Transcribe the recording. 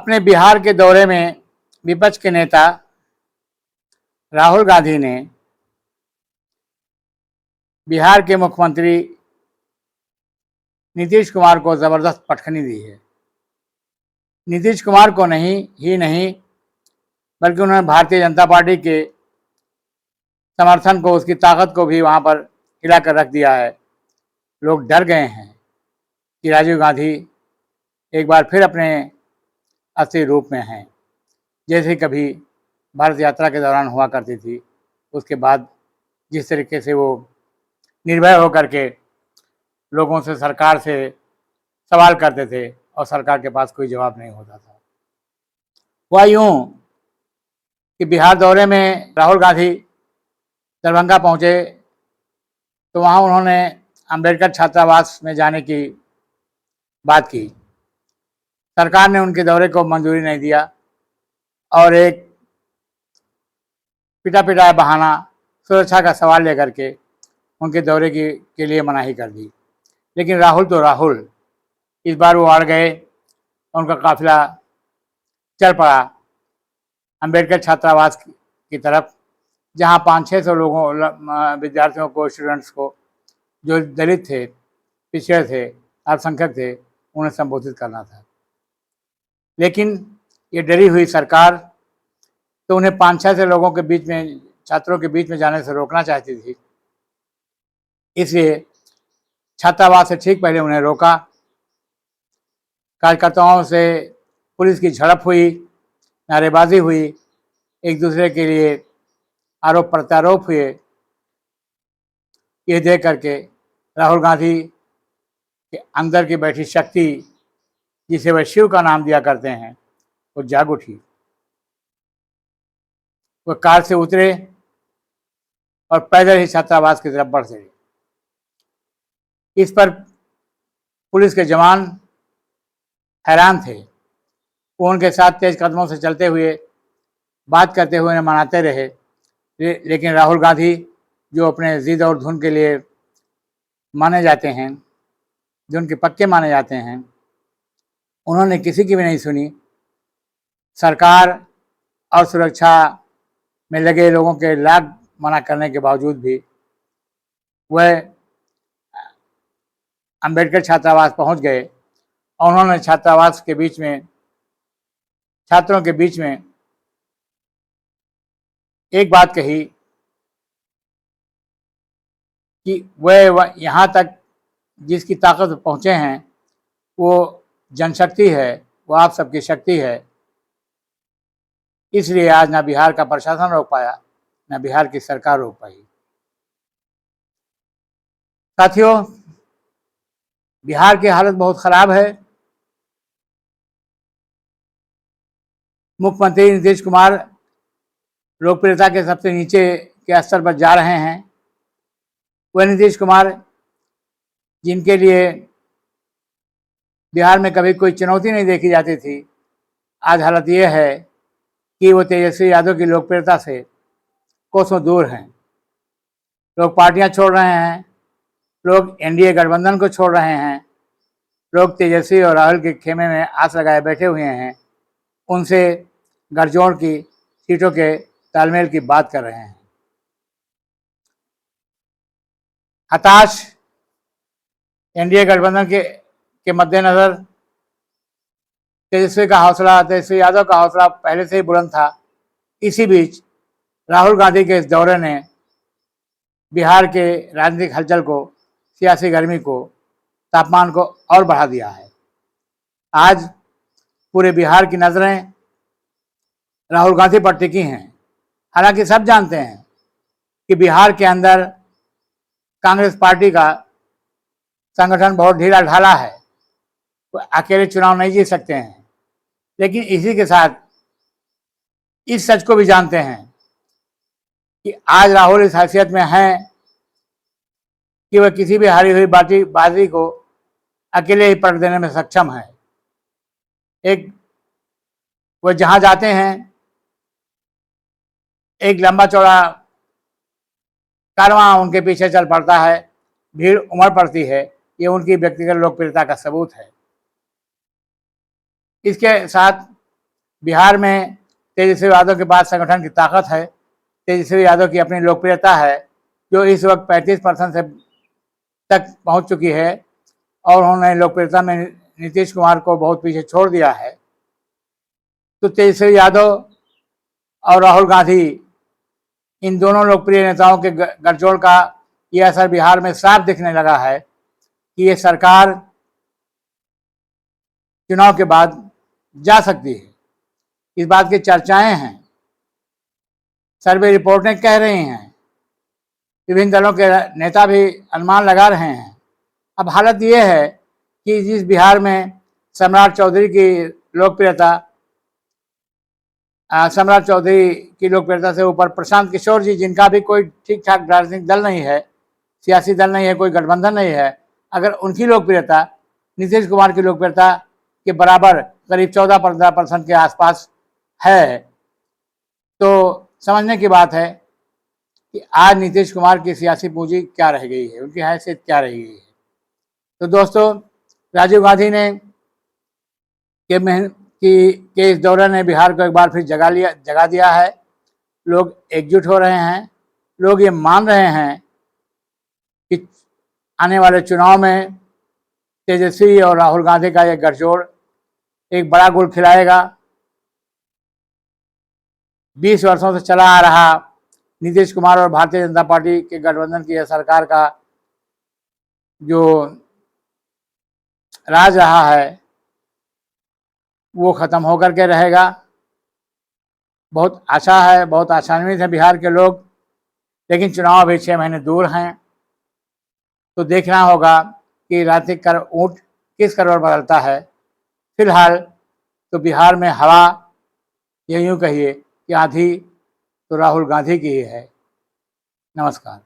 अपने बिहार के दौरे में विपक्ष के नेता राहुल गांधी ने बिहार के मुख्यमंत्री नीतीश कुमार को जबरदस्त पटखनी दी है। नीतीश कुमार को नहीं बल्कि उन्होंने भारतीय जनता पार्टी के समर्थन को, उसकी ताकत को भी वहां पर हिलाकर रख दिया है। लोग डर गए हैं कि राजीव गांधी एक बार फिर अपने असली रूप में हैं, जैसे कभी भारत यात्रा के दौरान हुआ करती थी। उसके बाद जिस तरीके से वो निर्भय होकर के लोगों से, सरकार से सवाल करते थे और सरकार के पास कोई जवाब नहीं होता था। हुआ यूं कि बिहार दौरे में राहुल गांधी दरभंगा पहुंचे तो वहां उन्होंने अंबेडकर छात्रावास में जाने की बात की। सरकार ने उनके दौरे को मंजूरी नहीं दिया और एक पिटा बहाना, सुरक्षा का सवाल लेकर के उनके दौरे के लिए मनाही कर दी। लेकिन राहुल तो राहुल, इस बार वो अड़ गए। उनका काफिला चल पड़ा अंबेडकर छात्रावास की तरफ, जहां 500-600 लोगों, विद्यार्थियों को, स्टूडेंट्स को, जो दलित थे, पिछड़े थे, अल्पसंख्यक थे, उन्हें संबोधित करना था। लेकिन ये डरी हुई सरकार तो उन्हें 500-600 लोगों के बीच में, छात्रों के बीच में जाने से रोकना चाहती थी। इसलिए छात्रावास से ठीक पहले उन्हें रोका। कार्यकर्ताओं से पुलिस की झड़प हुई, नारेबाजी हुई, एक दूसरे के लिए आरोप प्रत्यारोप हुए। ये देख करके राहुल गांधी के अंदर की बैठी शक्ति, जिसे वह शिव का नाम दिया करते हैं, वो जाग उठी। वह कार से उतरे और पैदल ही छात्रावास की तरफ बढ़ चले। इस पर पुलिस के जवान हैरान थे। वो उनके साथ तेज कदमों से चलते हुए, बात करते हुए उन्हें मनाते रहे। लेकिन राहुल गांधी, जो अपने जिद और धुन के लिए माने जाते हैं, जो उनके पक्के माने जाते हैं, उन्होंने किसी की भी नहीं सुनी। सरकार और सुरक्षा में लगे लोगों के लाख मना करने के बावजूद भी वह अंबेडकर छात्रावास पहुंच गए और उन्होंने छात्रावास के बीच में, छात्रों के बीच में एक बात कही कि वह यहाँ तक जिसकी ताकत पहुँचे हैं वो जनशक्ति है, वो आप सबकी शक्ति है। इसलिए आज ना बिहार का प्रशासन रोक पाया, ना बिहार की सरकार रोक पाई। साथियों, बिहार की हालत बहुत खराब है। मुख्यमंत्री नीतीश कुमार लोकप्रियता के सबसे नीचे के स्तर पर जा रहे हैं। वह नीतीश कुमार, जिनके लिए बिहार में कभी कोई चुनौती नहीं देखी जाती थी, आज हालत यह है कि वो तेजस्वी यादव की लोकप्रियता से कोसों दूर हैं। लोग पार्टियां छोड़ रहे हैं, लोग एनडीए गठबंधन को छोड़ रहे हैं, लोग तेजस्वी और राहुल के खेमे में आस लगाए बैठे हुए हैं। उनसे गठजोड़ की सीटों के तालमेल की बात कर रहे हैं। हताश एनडीए गठबंधन के मद्देनजर तेजस्वी यादव का हौसला पहले से ही बुलंद था। इसी बीच राहुल गांधी के इस दौरे ने बिहार के राजनीतिक हलचल को, सियासी गर्मी को, तापमान को और बढ़ा दिया है। आज पूरे बिहार की नजरें राहुल गांधी पर टिकी हैं। हालांकि सब जानते हैं कि बिहार के अंदर कांग्रेस पार्टी का संगठन बहुत ढीला ढाला है, वो अकेले चुनाव नहीं जीत सकते हैं। लेकिन इसी के साथ इस सच को भी जानते हैं कि आज राहुल इस हैसियत में हैं कि वह किसी भी हारी हुई बाजी को अकेले ही पलट देने में सक्षम है। वह जहां जाते हैं, एक लंबा चौड़ा कारवां उनके पीछे चल पड़ता है, भीड़ उमड़ पड़ती है। ये उनकी व्यक्तिगत लोकप्रियता का सबूत है। इसके साथ बिहार में तेजस्वी यादव के पास संगठन की ताकत है, तेजस्वी यादव की अपनी लोकप्रियता है जो इस वक्त 35% से तक पहुंच चुकी है और उन्होंने लोकप्रियता में नीतीश कुमार को बहुत पीछे छोड़ दिया है। तो तेजस्वी यादव और राहुल गांधी, इन दोनों लोकप्रिय नेताओं के गठजोड़ का यह असर बिहार में साफ दिखने लगा है कि ये सरकार चुनाव के बाद जा सकती है। इस बात की चर्चाएं हैं, सर्वे रिपोर्टें कह रही हैं, विभिन्न दलों के नेता भी अनुमान लगा रहे हैं। अब हालत ये है कि जिस बिहार में सम्राट चौधरी की लोकप्रियता से ऊपर प्रशांत किशोर जी, जिनका भी कोई ठीक ठाक राजनीतिक दल नहीं है, सियासी दल नहीं है, कोई गठबंधन नहीं है, अगर उनकी लोकप्रियता नीतीश कुमार की लोकप्रियता के बराबर करीब 14-15% के आसपास है, तो समझने की बात है कि आज नीतीश कुमार की सियासी पूंजी क्या रह गई है, उनकी हैसियत क्या रह गई है। तो दोस्तों, राजीव गांधी ने के इस दौरे ने बिहार को एक बार फिर जगा दिया है। लोग एकजुट हो रहे हैं, लोग ये मान रहे हैं कि आने वाले चुनाव में तेजस्वी और राहुल गांधी का ये गठजोड़ एक बड़ा गुल खिलाएगा। 20 वर्षों से चला आ रहा नीतीश कुमार और भारतीय जनता पार्टी के गठबंधन की यह सरकार का जो राज रहा है वो खत्म होकर के रहेगा। बहुत आशा है, बहुत आशान्वित है बिहार के लोग, लेकिन चुनाव अभी 6 महीने दूर हैं। तो देखना होगा कि राजनीतिक कर ऊँट किस करवट बदलता है। फिलहाल तो बिहार में हवा, ये यूँ कहिए कि आंधी तो राहुल गांधी की ही है। नमस्कार।